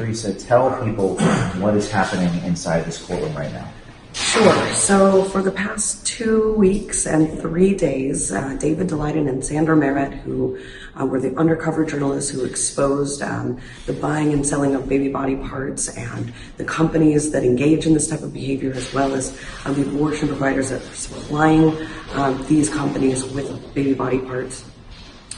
Terrisa, tell people what is happening inside this courtroom right now. Sure. So for the past 2 weeks and 3 days, David Daleiden and Sandra Merritt, who were the undercover journalists who exposed the buying and selling of baby body parts and the companies that engage in this type of behavior, as well as the abortion providers that are supplying these companies with baby body parts.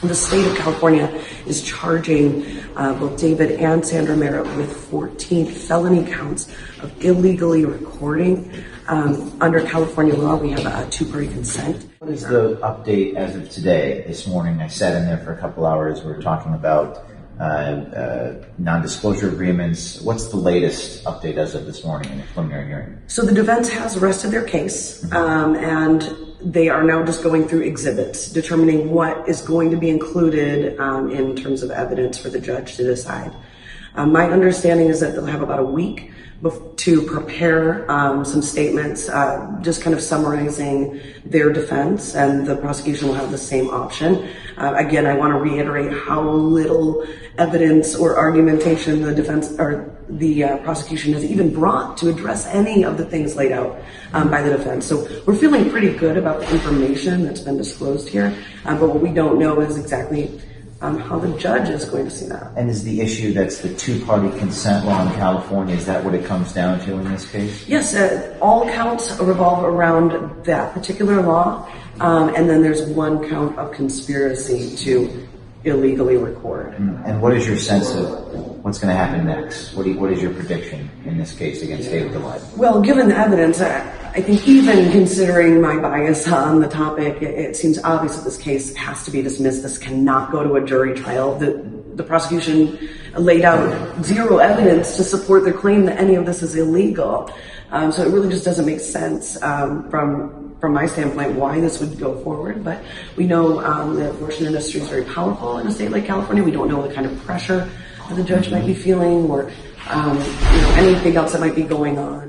The state of California is charging both David and Sandra Merritt with 14 felony counts of illegally recording. Under California law, we have a two-party consent. What is the update as of today? This morning, I sat in there for a couple hours. We were talking about nondisclosure agreements. What's the latest update as of this morning in the preliminary hearing? So the defense has rested their case, and they are now just going through exhibits, determining what is going to be included in terms of evidence for the judge to decide. My understanding is that they'll have about a week to prepare some statements, just kind of summarizing their defense, and the prosecution will have the same option. Again, I want to reiterate how little evidence or argumentation the defense or the prosecution has even brought to address any of the things laid out by the defense. So we're feeling pretty good about the information that's been disclosed here, but what we don't know is exactly how the judge is going to see that. And is the issue that's the two-party consent law in California, is that what it comes down to in this case? Yes, all counts revolve around that particular law, and then there's one count of conspiracy to illegally record. And what is your sense of what's going to happen next? What is your prediction in this case against David Daleiden? Well, given the evidence, I think even considering my bias on the topic, it seems obvious that this case has to be dismissed. This cannot go to a jury trial. The prosecution laid out zero evidence to support their claim that any of this is illegal. So it really just doesn't make sense from my standpoint why this would go forward. But we know the abortion industry is very powerful in a state like California. We don't know the kind of pressure that the judge might be feeling, or anything else that might be going on.